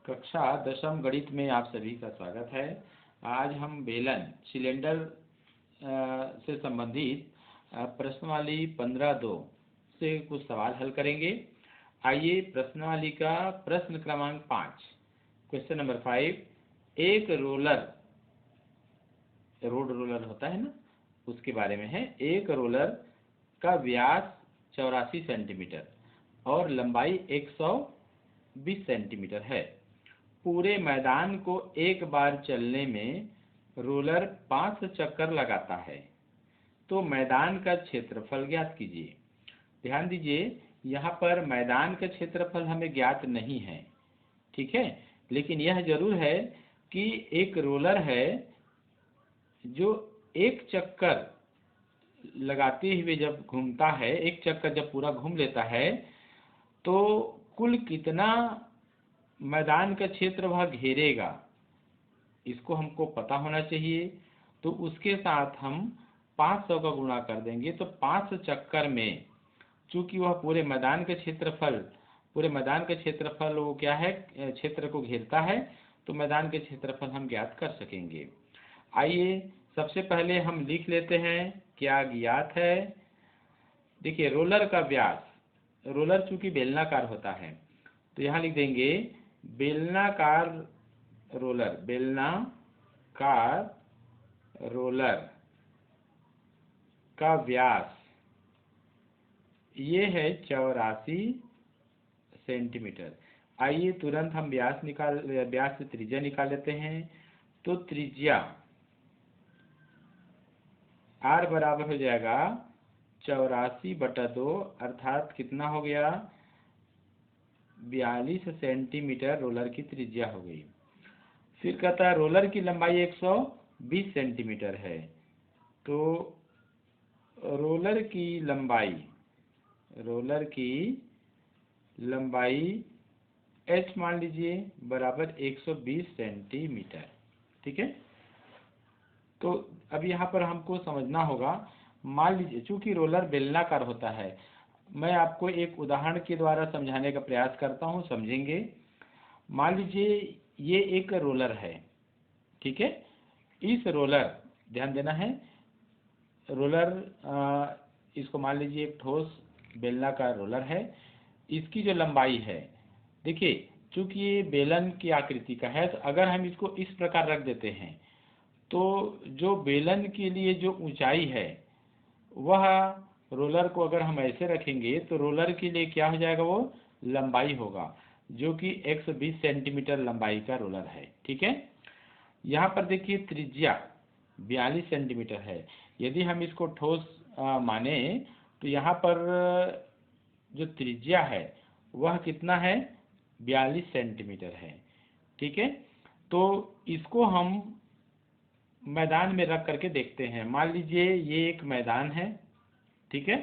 कक्षा 10वीं गणित में आप सभी का स्वागत है। आज हम बेलन सिलेंडर से संबंधित प्रश्नावली 15(2) से कुछ सवाल हल करेंगे। आइए प्रश्नावली का प्रश्न क्रमांक 5, क्वेश्चन नंबर 5, एक रोड रोलर होता है ना, उसके बारे में है। एक रोलर का व्यास 84 सेंटीमीटर और लंबाई 120 सेंटीमीटर है। पूरे मैदान को एक बार चलने में रोलर 5 चक्कर लगाता है, तो मैदान का क्षेत्रफल ज्ञात कीजिए। ध्यान दीजिए, यहाँ पर मैदान का क्षेत्रफल हमें ज्ञात नहीं है, ठीक है, लेकिन यह जरूर है कि एक रोलर है जो एक चक्कर लगाते हुए जब घूमता है, एक चक्कर जब पूरा घूम लेता है, तो कुल कितना मैदान का क्षेत्र वह घेरेगा, इसको हमको पता होना चाहिए। तो उसके साथ हम 500 का गुणा कर देंगे, तो 5 चक्कर में चूंकि वह पूरे मैदान का क्षेत्रफल वो क्या है, क्षेत्र को घेरता है, तो मैदान के क्षेत्रफल हम ज्ञात कर सकेंगे। आइए सबसे पहले हम लिख लेते हैं क्या ज्ञात है। देखिए, रोलर का व्यास, रोलर चूंकि बेलनाकार होता है, तो यहाँ लिख देंगे बेलनाकार रोलर का व्यास ये है 84 सेंटीमीटर। आइए तुरंत हम व्यास से त्रिज्या निकाल लेते हैं। तो त्रिज्या r बराबर हो जाएगा 84/2, अर्थात कितना हो गया, 42 सेंटीमीटर रोलर की त्रिज्या हो गई। फिर कहता है रोलर की लंबाई 120 सेंटीमीटर है, तो रोलर की लंबाई h मान लीजिए बराबर 120 सेंटीमीटर, ठीक है। तो अब यहाँ पर हमको समझना होगा, मान लीजिए चूंकि रोलर बेलनाकार होता है, मैं आपको एक उदाहरण के द्वारा समझाने का प्रयास करता हूँ, समझेंगे। मान लीजिए ये एक रोलर है, ठीक है। इस रोलर, ध्यान देना है, रोलर इसको मान लीजिए एक ठोस बेलनाकार रोलर है। इसकी जो लंबाई है, देखिए चूंकि ये बेलन की आकृति का है, तो अगर हम इसको इस प्रकार रख देते हैं, तो जो बेलन के लिए जो ऊंचाई है, वह रोलर को अगर हम ऐसे रखेंगे तो रोलर के लिए क्या हो जाएगा, वो लंबाई होगा, जो कि 120 सेंटीमीटर लंबाई का रोलर है, ठीक है। यहाँ पर देखिए त्रिज्या 42 सेंटीमीटर है। यदि हम इसको ठोस माने, तो यहाँ पर जो त्रिज्या है वह कितना है, 42 सेंटीमीटर है, ठीक है। तो इसको हम मैदान में रख करके देखते हैं। मान लीजिए ये एक मैदान है, ठीक है।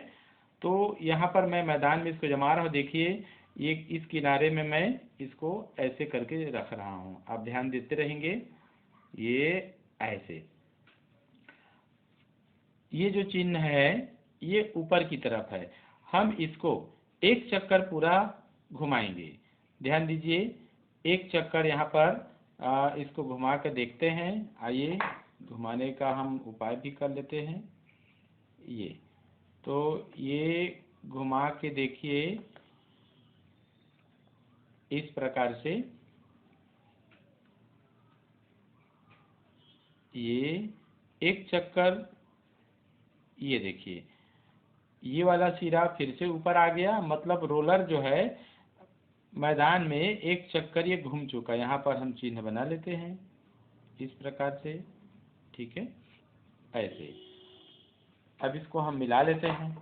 तो यहाँ पर मैं मैदान में इसको जमा रहा हूँ। देखिए ये इस किनारे में मैं इसको ऐसे करके रख रहा हूँ, आप ध्यान देते रहेंगे। ये ऐसे, ये जो चिन्ह है ये ऊपर की तरफ है। हम इसको एक चक्कर पूरा घुमाएंगे। ध्यान दीजिए, एक चक्कर यहाँ पर इसको घुमा कर देखते हैं। आइए घुमाने का हम उपाय भी कर लेते हैं। ये तो ये घुमा के देखिए इस प्रकार से, ये एक चक्कर, ये देखिए ये वाला सिरा फिर से ऊपर आ गया, मतलब रोलर जो है मैदान में एक चक्कर ये घूम चुका। यहाँ पर हम चिन्ह बना लेते हैं इस प्रकार से, ठीक है, ऐसे। अब इसको हम मिला लेते हैं।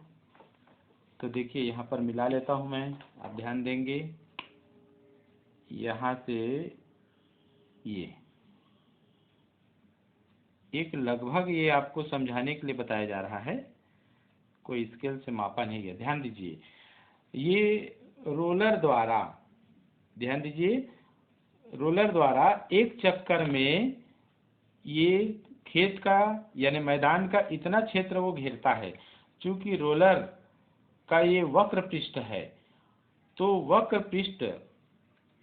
तो देखिए यहाँ पर मिला लेता हूँ मैं, आप ध्यान देंगे, यहाँ से ये एक लगभग, ये आपको समझाने के लिए बताया जा रहा है, कोई स्केल से मापा नहीं है। ध्यान दीजिए, ये रोलर द्वारा, ध्यान दीजिए, रोलर द्वारा एक चक्कर में ये खेत का यानी मैदान का इतना क्षेत्र वो घेरता है। चूंकि रोलर का ये वक्र पृष्ठ है, तो वक्र पृष्ठ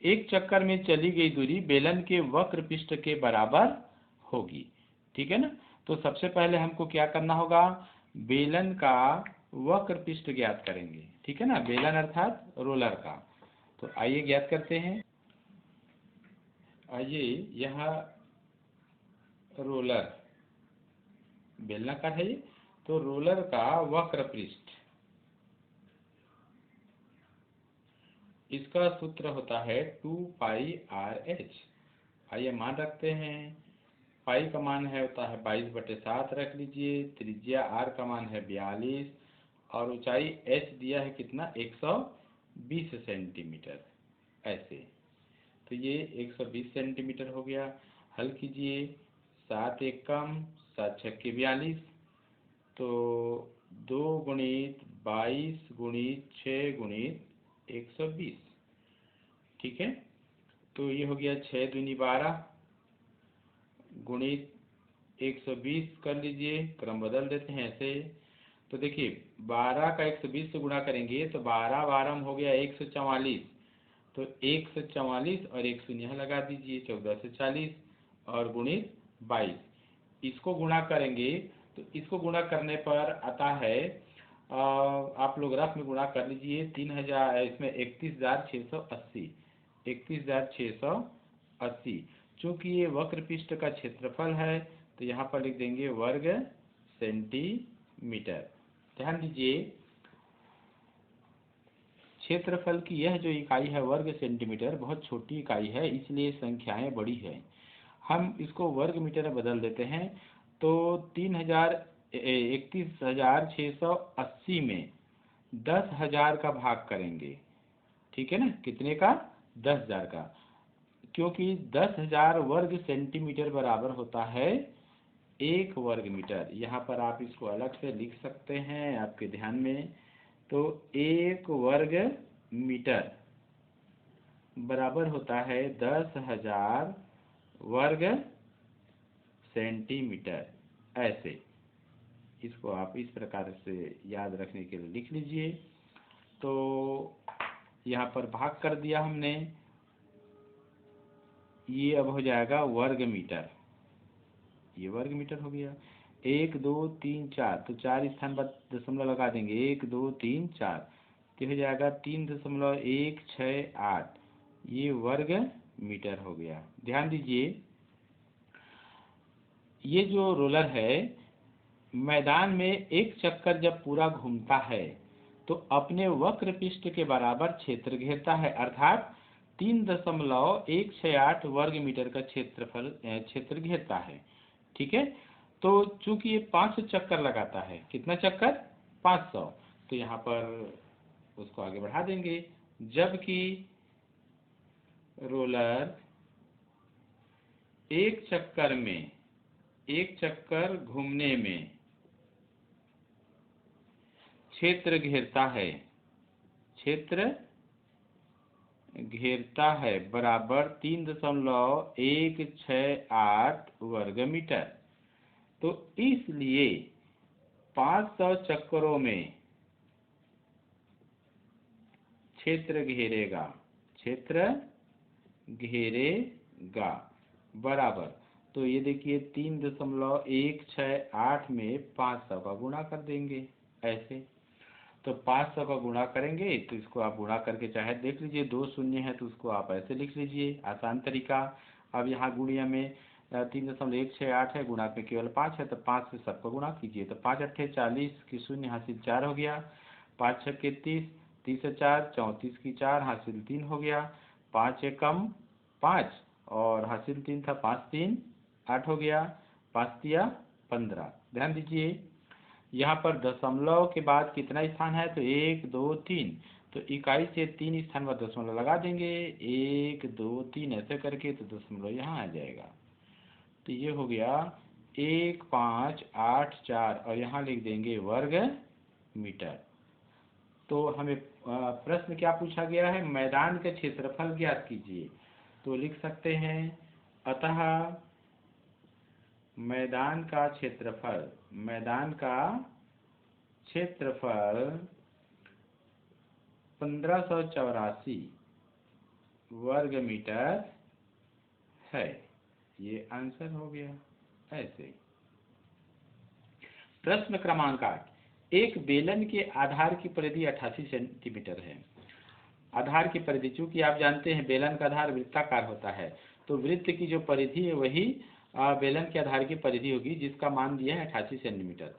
एक चक्कर में चली गई दूरी बेलन के वक्र पृष्ठ के बराबर होगी। ठीक है ना। तो सबसे पहले हमको क्या करना होगा, बेलन का वक्र पृष्ठ ज्ञात करेंगे। ठीक है ना, बेलन अर्थात रोलर का। तो आइए ज्ञात करते हैं। आइए, यह रोलर बेलनाकार है, तो रोलर का वक्र पृष्ठ, इसका सूत्र होता है 2πr/h। आइए मान रखते हैं। पाई का मान है होता है 22/7 रख लीजिए। त्रिज्या r का मान है 42 और ऊंचाई h दिया है कितना, 120 सेंटीमीटर। ऐसे तो ये 120 सेंटीमीटर हो गया। हल कीजिए, 7 एक कम 7 छक्के 42, तो 2 गुणित 22 गुणित 6 गुणित 120। ठीक है, तो ये हो गया 6 दूनी 12 गुणित 120 कर लीजिए। क्रम बदल देते हैं ऐसे। तो देखिए 12 का 120 से गुणा करेंगे तो 12 12 हो गया 144। तो 144 और एक शून्य यहाँ लगा दीजिए, 14 से 40 और गुणित 22। इसको गुणा करेंगे तो इसको गुणा करने पर आता है, आप लोग रफ में गुणा कर लीजिए, 3000, इसमें 31,680, 31,680। चूँकि ये वक्र पृष्ठ का क्षेत्रफल है तो यहाँ पर लिख देंगे वर्ग सेंटीमीटर। ध्यान दीजिए, क्षेत्रफल की यह जो इकाई है वर्ग सेंटीमीटर बहुत छोटी इकाई है, इसलिए संख्याएं बड़ी है। हम इसको वर्ग मीटर में बदल देते हैं। तो 31,680 में 10,000 का भाग करेंगे। ठीक है ना, कितने का, 10,000 का, क्योंकि 10,000 वर्ग सेंटीमीटर बराबर होता है 1 वर्ग मीटर। यहाँ पर आप इसको अलग से लिख सकते हैं आपके ध्यान में। तो 1 वर्ग मीटर बराबर होता है 10,000 वर्ग सेंटीमीटर। ऐसे इसको आप इस प्रकार से याद रखने के लिए लिख लीजिए। तो यहाँ पर भाग कर दिया हमने, ये अब हो जाएगा वर्ग मीटर। ये वर्ग मीटर हो गया। 1 2 3 4, तो 4 स्थान पर दशमलव लगा देंगे, 1 2 3 4, तो हो जाएगा 3.168। ये वर्ग मीटर हो गया। ध्यान दीजिए, ये जो रोलर है मैदान में एक चक्कर जब पूरा घूमता है तो अपने वक्र पृष्ठ के बराबर क्षेत्र घेरता है, अर्थात 3.168 वर्ग मीटर का क्षेत्र घेरता है। ठीक है, तो चूंकि ये 500 चक्कर लगाता है, कितना चक्कर, 500, तो यहाँ पर उसको आगे बढ़ा देंगे। जबकि रोलर एक चक्कर घूमने में क्षेत्र घेरता है बराबर 3.168 वर्ग मीटर। तो इसलिए 500 चक्करों में क्षेत्र घेरेगा बराबर, तो ये देखिए 3.168 में 500 का गुणा कर देंगे ऐसे। तो 500 का गुणा करेंगे तो इसको आप गुणा करके चाहे देख लीजिए, 2 शून्य है तो उसको आप ऐसे लिख लीजिए, आसान तरीका। अब यहाँ गुणिया में 3.168 है, गुणा में केवल 5 है, तो 5 से सबका गुणा कीजिए, तो 5 अट्ठे 40 की शून्य हासिल 4 हो गया, 5 छक्के 30, 30 से 4 34 की 4 हासिल 3 हो गया, 5 एकम 5 और हासिल 3 था, 5 3 8 हो गया, 5 तिया 15। ध्यान दीजिए, यहाँ पर दशमलव के बाद कितना स्थान है, तो 1 2 3, तो इकाई से 3 स्थान पर दशमलव लगा देंगे, 1 2 3 ऐसे करके, तो दशमलव यहाँ आ जाएगा। तो ये हो गया 1584 और यहाँ लिख देंगे वर्ग मीटर। तो हमें प्रश्न क्या पूछा गया है, मैदान का क्षेत्रफल ज्ञात कीजिए। तो लिख सकते हैं, अतः मैदान का क्षेत्रफल 1584 वर्ग मीटर है। ये आंसर हो गया। ऐसे प्रश्न क्रमांक 8, एक बेलन के आधार की परिधि 88 सेंटीमीटर है। आधार की परिधि, चूंकि आप जानते हैं बेलन का आधार वृत्ताकार होता है, तो वृत्त की जो परिधि है वही बेलन के आधार की परिधि होगी, जिसका मान दिया है 88 सेंटीमीटर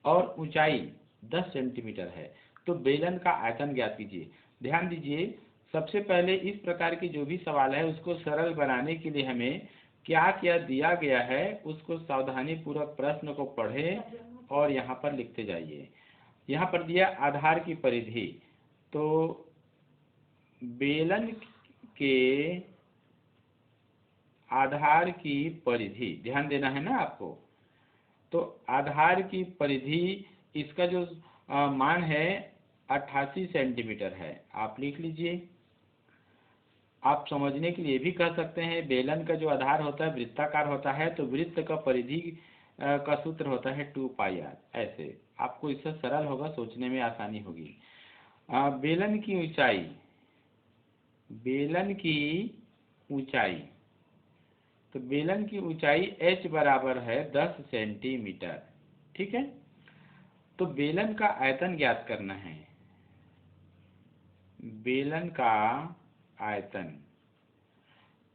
और ऊंचाई 10 सेंटीमीटर है। तो बेलन का आयतन ज्ञात कीजिए। ध्यान दीजिए, सबसे पहले इस प्रकार के जो भी सवाल है उसको सरल बनाने के लिए हमें क्या क्या दिया गया है उसको सावधानी पूर्वक प्रश्न को पढ़ें और यहाँ पर लिखते जाइए। यहाँ पर दिया आधार की परिधि, तो बेलन के आधार की परिधि ध्यान देना है ना आपको। तो आधार की परिधि, इसका जो मान है 88 सेंटीमीटर है। आप लिख लीजिए। आप समझने के लिए भी कह सकते हैं, बेलन का जो आधार होता है वृत्ताकार होता है, तो वृत्त का परिधि का सूत्र होता है 2πr। ऐसे आपको इससे सरल होगा, सोचने में आसानी होगी। बेलन की ऊंचाई, बेलन की ऊंचाई, तो बेलन की ऊंचाई h बराबर है 10 सेंटीमीटर। ठीक है। तो बेलन का आयतन ज्ञात करना है। बेलन का आयतन,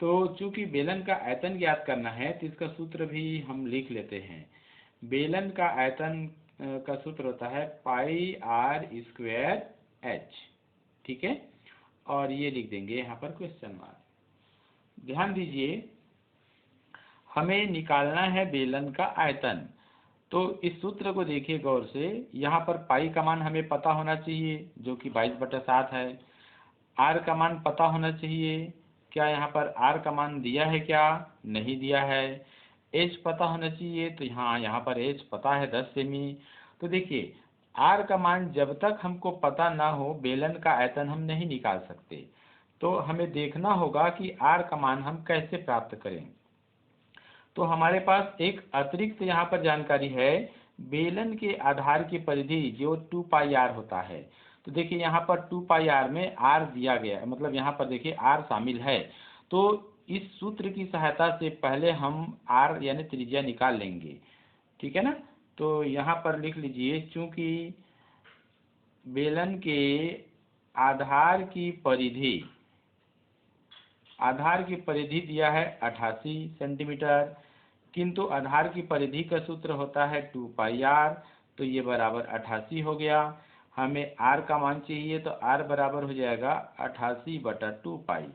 तो चूंकि बेलन का आयतन ज्ञात करना है तो इसका सूत्र भी हम लिख लेते हैं। बेलन का आयतन का सूत्र होता है πr²h। ठीक है, और ये लिख देंगे यहाँ पर क्वेश्चन मार्क। ध्यान दीजिए, हमें निकालना है बेलन का आयतन। तो इस सूत्र को देखिए गौर से। यहाँ पर पाई का मान हमें पता होना चाहिए जो कि 22/7 है। आर का मान पता होना चाहिए। क्या यहाँ पर आर का मान दिया है? क्या नहीं दिया है। एच पता होना चाहिए, तो यहाँ पर एच पता है 10 सेमी। तो देखिए, आर का मान जब तक हमको पता ना हो बेलन का आयतन हम नहीं निकाल सकते। तो हमें देखना होगा कि आर का मान हम कैसे प्राप्त करें। तो हमारे पास एक अतिरिक्त यहाँ पर जानकारी है, बेलन के आधार की परिधि जो 2πr होता है। तो देखिए यहाँ पर 2πr में r दिया गया है, मतलब यहाँ पर देखिए r शामिल है। तो इस सूत्र की सहायता से पहले हम r यानी त्रिज्या निकाल लेंगे। ठीक है ना। तो यहाँ पर लिख लीजिए, चूंकि बेलन के आधार की परिधि, आधार की परिधि दिया है 88 सेंटीमीटर, किंतु आधार की परिधि का सूत्र होता है 2πr, तो ये बराबर 88 हो गया। हमें r का मान चाहिए, तो r बराबर हो जाएगा 88/2π।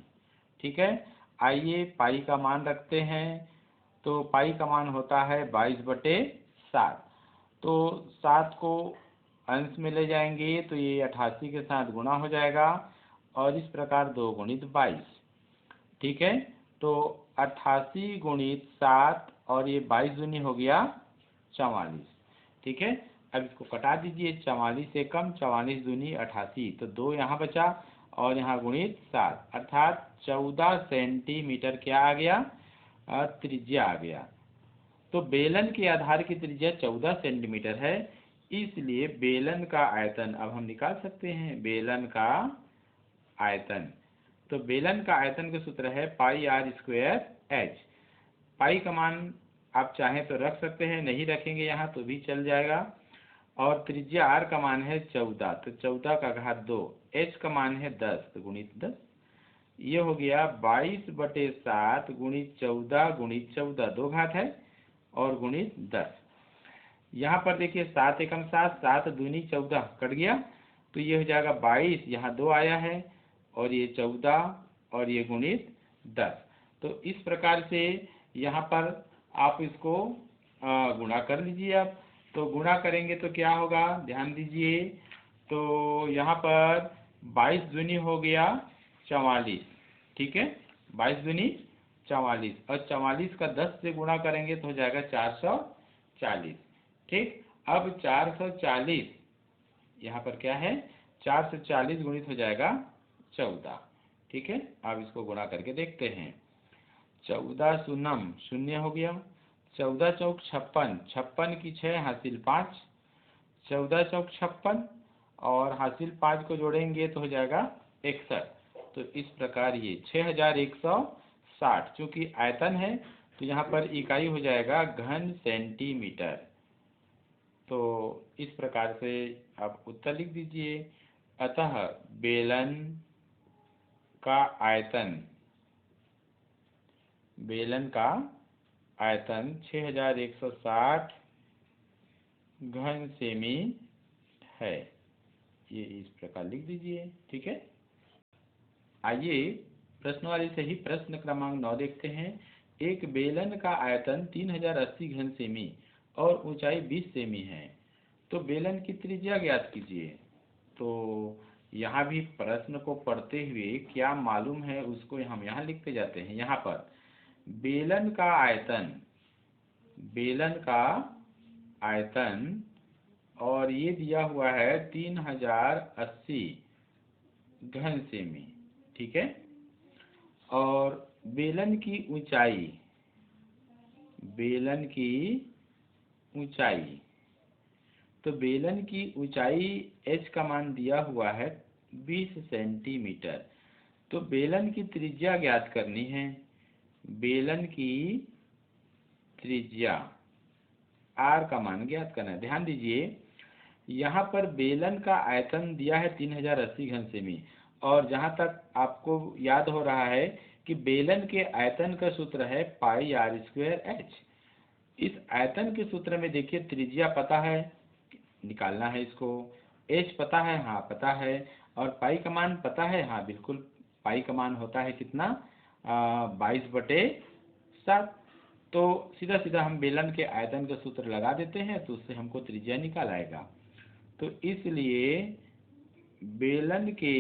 ठीक है। आइए पाई का मान रखते हैं। तो पाई का मान होता है 22/7। तो 7 को अंश में ले जाएंगे तो ये 88 के साथ गुणा हो जाएगा और इस प्रकार 2 गुणित 22। ठीक है। तो 88 गुणित 7 और ये 22 दूनी हो गया 44। ठीक है। अब इसको कटा दीजिए, 44 से कम 44 दूनी 88, तो 2 यहाँ बचा और यहाँ गुणित 7, अर्थात 14 सेंटीमीटर क्या आ गया, त्रिज्या आ गया। तो बेलन के आधार की त्रिज्या 14 सेंटीमीटर है, इसलिए बेलन का आयतन अब हम निकाल सकते हैं। बेलन का आयतन, तो बेलन का आयतन का सूत्र है πr²h। पाई का मान आप चाहें तो रख सकते हैं, नहीं रखेंगे यहाँ तो भी चल जाएगा। और त्रिज्या r का मान है 14, तो 14 का घात 2, h का मान है 10, तो गुणित 10। ये हो गया 22/7 गुणित 14 गुणित 14, 2 घात है और गुणित 10। यहाँ पर देखिए 7 एकम 7, 7 दूनी 14 कट गया, तो ये हो जाएगा 22, यहाँ 2 आया है और ये 14 और ये गुणित 10। तो इस प्रकार से यहाँ पर आप इसको गुणा कर लीजिए। आप तो गुणा करेंगे तो क्या होगा, ध्यान दीजिए। तो यहाँ पर 22 दूनी हो गया 44। ठीक है, 22 दूनी 44 और 44 का 10 से गुणा करेंगे तो हो जाएगा 440। ठीक, अब 440 यहाँ पर क्या है, 440 गुणित हो जाएगा 14। ठीक है, अब इसको गुणा करके देखते हैं। 14 शून्यम शून्य हो गया, 14 चौक 56, 56 की 6 हासिल 5, 14 चौक 56 और हासिल 5 को जोड़ेंगे तो हो जाएगा 61। तो तो इस प्रकार ये 6160, चूँकि आयतन है तो यहाँ पर इकाई हो जाएगा घन सेंटीमीटर। तो इस प्रकार से आप उत्तर लिख दीजिए। अतः बेलन का आयतन 6160 घन सेमी है। ये इस प्रकार लिख दीजिए। ठीक है। आइए प्रश्नवाली से ही प्रश्न क्रमांक 9 देखते हैं। एक बेलन का आयतन 3080 घन सेमी और ऊंचाई 20 सेमी है, तो बेलन की त्रिज्या ज्ञात कीजिए। तो यहाँ भी प्रश्न को पढ़ते हुए क्या मालूम है उसको हम यहाँ लिखते जाते हैं। यहाँ पर बेलन का आयतन और ये दिया हुआ है 3080 घन सेमी। ठीक है। और बेलन की ऊंचाई, तो बेलन की ऊंचाई h का मान दिया हुआ है 20 सेंटीमीटर। तो बेलन की त्रिज्या ज्ञात करनी है। बेलन की त्रिज्या r का मान ज्ञात करना है। ध्यान दीजिए, यहाँ पर बेलन का आयतन दिया है 3080 घन सेमी, और जहाँ तक आपको याद हो रहा है कि बेलन के आयतन का सूत्र है पाई r स्क्वायर h। इस आयतन के सूत्र में देखिए त्रिज्या पता है, निकालना है इसको। h पता है, हाँ पता है। और पाई का मान पता है, हाँ बिल्कुल। पाई का मान होता है कितना, 22/7। तो सीधा सीधा हम बेलन के आयतन का सूत्र लगा देते हैं, तो उससे हमको त्रिज्या निकाल आएगा। तो इसलिए बेलन के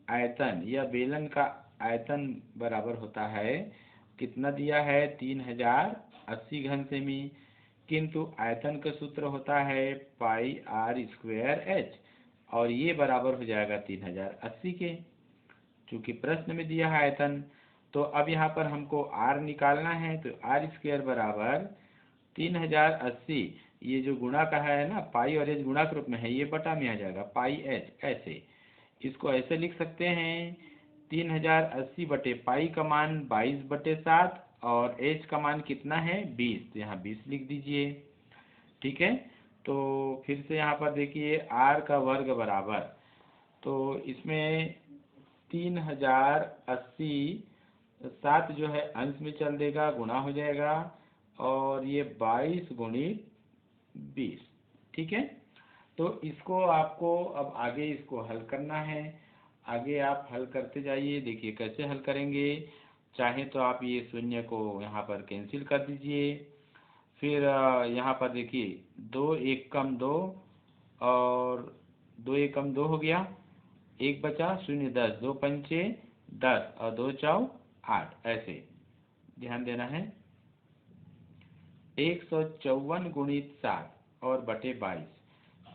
आयतन या बेलन का आयतन बराबर होता है, कितना दिया है 3080 घन सेमी, किंतु आयतन का सूत्र होता है पाई r स्क्वायर h, और ये बराबर हो जाएगा 3080 के, चूँकि प्रश्न में दिया है आयतन। तो अब यहाँ पर हमको r निकालना है, तो r स्क्वायर बराबर 3080, ये जो गुणा का है ना, पाई और h गुणा के रूप में है, ये बटा में आ जाएगा पाई h। ऐसे इसको ऐसे लिख सकते हैं 3080 बटे पाई का मान 22/7 और h का मान कितना है 20, तो यहाँ 20 लिख दीजिए। ठीक है। तो फिर से यहाँ पर देखिए r का वर्ग बराबर, तो इसमें 3080 7 जो है अंश में चल देगा, गुणा हो जाएगा, और ये 22 गुणित 20। ठीक है। तो इसको आपको अब आगे इसको हल करना है। आगे आप हल करते जाइए। देखिए कैसे हल करेंगे। चाहे तो आप ये शून्य को यहाँ पर कैंसिल कर दीजिए। फिर यहाँ पर देखिए 2 1 कम 2, और 2 1 कम 2 हो गया, 1 बचा, 0 10, 2 पंचे 10 और 2 चौ 8। ऐसे ध्यान देना है। 154 गुणित 7 और बटे 22।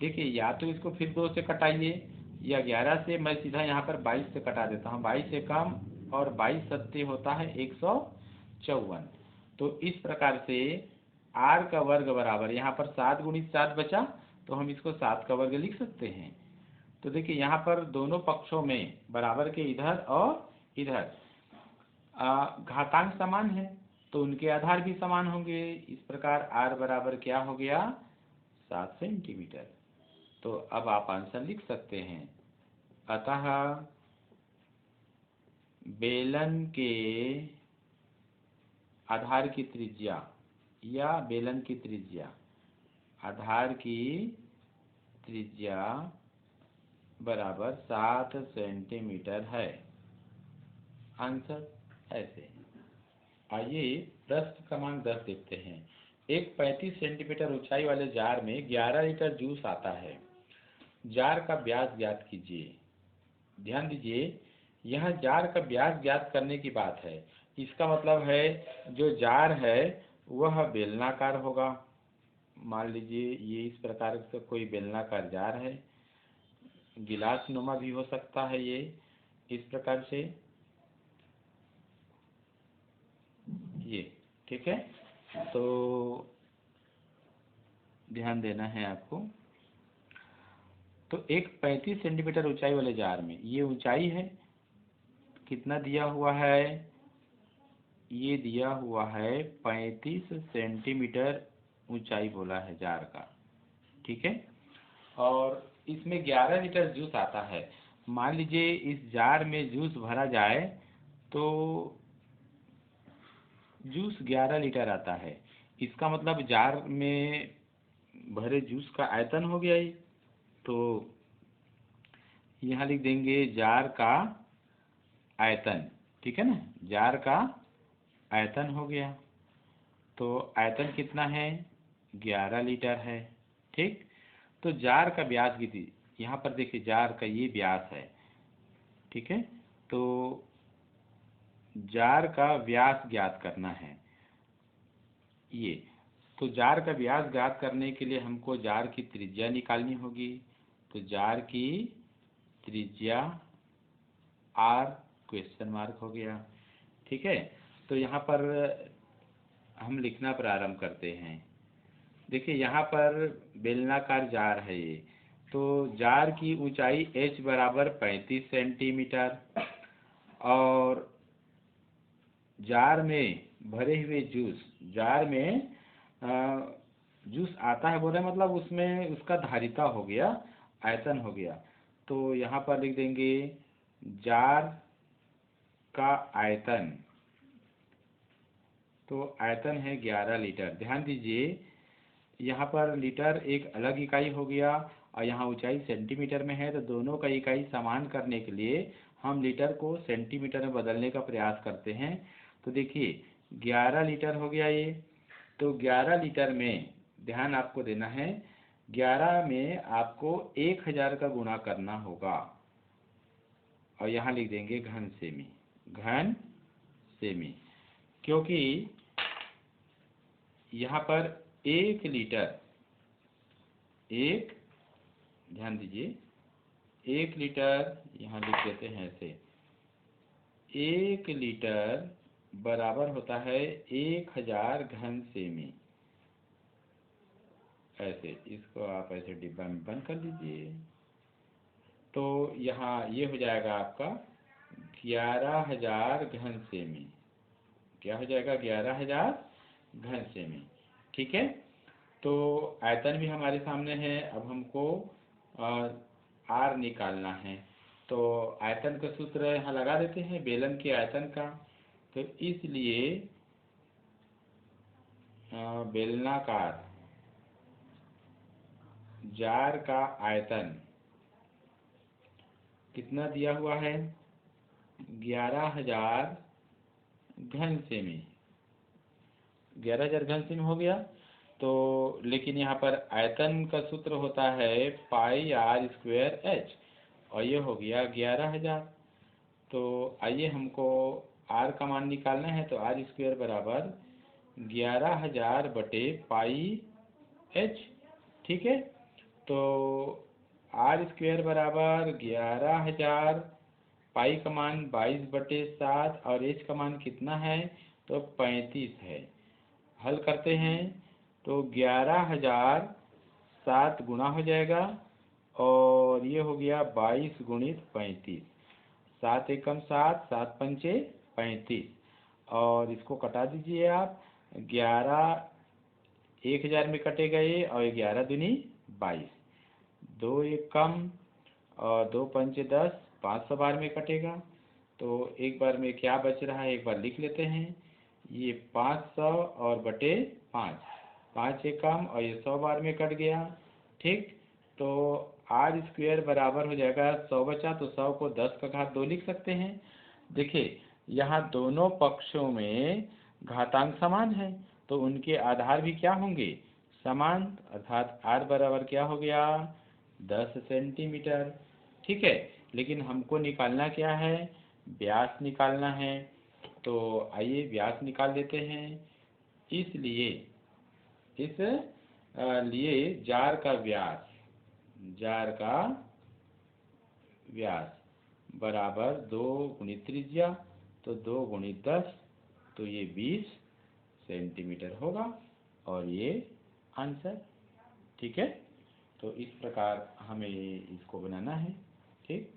देखिए या तो इसको फिर 2 से कटाइए, या 11 से। मैं सीधा यहाँ पर 22 से कटा देता हूँ। 22 से कम और 22 सत्ते होता है 154। तो इस प्रकार से r का वर्ग बराबर, यहाँ पर 7 गुणित 7 बचा, तो हम इसको 7 का वर्ग लिख सकते हैं। तो देखिए यहाँ पर दोनों पक्षों में बराबर के इधर और इधर घातांक समान है, तो उनके आधार भी समान होंगे। इस प्रकार r बराबर क्या हो गया 7 सेंटीमीटर। तो अब आप आंसर लिख सकते हैं। अतः बेलन के आधार की त्रिज्या या बेलन की त्रिज्या, आधार की त्रिज्या बराबर 7 सेंटीमीटर है। आंसर ऐसे। आइए प्रश्न क्रमांक 10 देखते हैं। एक 35 सेंटीमीटर ऊंचाई वाले जार में 11 लीटर जूस आता है। जार का व्यास ज्ञात कीजिए। ध्यान दीजिए, यह जार का व्यास ज्ञात करने की बात है। इसका मतलब है जो जार है वह बेलनाकार होगा। मान लीजिए ये इस प्रकार से कोई बेलनाकार जार है, गिलास नुमा भी हो सकता है ये इस प्रकार से, ये ठीक है। तो ध्यान देना है आपको। तो एक 35 सेंटीमीटर ऊंचाई वाले जार में, ये ऊंचाई है कितना दिया हुआ है, ये दिया हुआ है 35 सेंटीमीटर ऊंचाई बोला है जार का, ठीक है। और इसमें 11 लीटर जूस आता है। मान लीजिए इस जार में जूस भरा जाए तो जूस 11 लीटर आता है। इसका मतलब जार में भरे जूस का आयतन हो गया ये। तो यहाँ लिख देंगे जार का आयतन, ठीक है ना, जार का आयतन हो गया। तो आयतन कितना है, 11 लीटर है, ठीक। तो जार का व्यास कितनी, यहाँ पर देखिए जार का ये व्यास है, ठीक है। तो जार का व्यास ज्ञात करना है ये। तो जार का व्यास ज्ञात करने के लिए हमको जार की त्रिज्या निकालनी होगी। तो जार की त्रिज्या आर क्वेश्चन मार्क हो गया, ठीक है। तो यहाँ पर हम लिखना प्रारंभ करते हैं। देखिए यहाँ पर बेलनाकार जार है ये। तो जार की ऊंचाई h बराबर 35 सेंटीमीटर और जार में भरे हुए जूस, जार में जूस आता है बोल रहे हैं, मतलब उसमें उसका धारिता हो गया, आयतन हो गया। तो यहाँ पर लिख देंगे जार का आयतन। तो आयतन है 11 लीटर। ध्यान दीजिए यहाँ पर लीटर एक अलग इकाई हो गया और यहाँ ऊंचाई सेंटीमीटर में है। तो दोनों का इकाई समान करने के लिए हम लीटर को सेंटीमीटर में बदलने का प्रयास करते हैं। तो देखिए 11 लीटर हो गया ये। तो 11 लीटर में ध्यान आपको देना है, 11 में आपको 1000 का गुणा करना होगा और यहाँ लिख देंगे घन सेमी, घन सेमी। क्योंकि यहाँ पर 1 लीटर, एक, ध्यान दीजिए 1 लीटर यहाँ लिख देते हैं ऐसे, 1 लीटर बराबर होता है 1000 घन सेमी। ऐसे इसको आप ऐसे डिब्बा में बंद कर दीजिए। तो यहाँ ये हो जाएगा आपका 11000 घन सेमी। क्या हो जाएगा, 11000 घन सेमी, ठीक है। तो आयतन भी हमारे सामने है। अब हमको आर निकालना है। तो आयतन का सूत्र यहाँ लगा देते हैं, बेलन के आयतन का। तो इसलिए बेलनाकार जार का आयतन कितना दिया हुआ है, 11000 घन सेमी। 11000 घन सेमी हो गया। तो लेकिन यहाँ पर आयतन का सूत्र होता है पाई आर स्क्वायर एच और ये हो गया 11000। तो आइए हमको आर का मान निकालना है। तो आर स्क्वायर बराबर 11000 बटे पाई एच, ठीक है। तो आर स्क्वायर बराबर 11000, पाई का मान 22/7 और एच का मान कितना है, तो 35 है। हल करते हैं तो 11000 7 गुना हो जाएगा और ये हो गया 22 गुणित 35, 7 एकम 7, 7 पंचे 35 और इसको कटा दीजिए आप। 11 1000 में कटे गए और 11 दूनी 22, 2 एकम और 2 पंचे 10, 500 बार में कटेगा। तो एक बार में क्या बच रहा है एक बार लिख लेते हैं। ये 500 और बटे 5, 5 एकम और ये 100 बार में कट गया, ठीक। तो आर स्क्वायर बराबर हो जाएगा 100 बचा तो 100 को 10 का घात 2 लिख सकते हैं। देखिए यहाँ दोनों पक्षों में घातांक समान है तो उनके आधार भी क्या होंगे, समान, अर्थात आर बराबर क्या हो गया, 10 सेंटीमीटर, ठीक है। लेकिन हमको निकालना क्या है, व्यास निकालना है। तो आइए व्यास निकाल देते हैं। इसलिए इस लिए जार का व्यास, जार का व्यास बराबर 2 गुणित त्रिज्या, तो 2 गुणित 10, तो ये 20 सेंटीमीटर होगा और ये आंसर, ठीक है। तो इस प्रकार हमें इसको बनाना है, ठीक।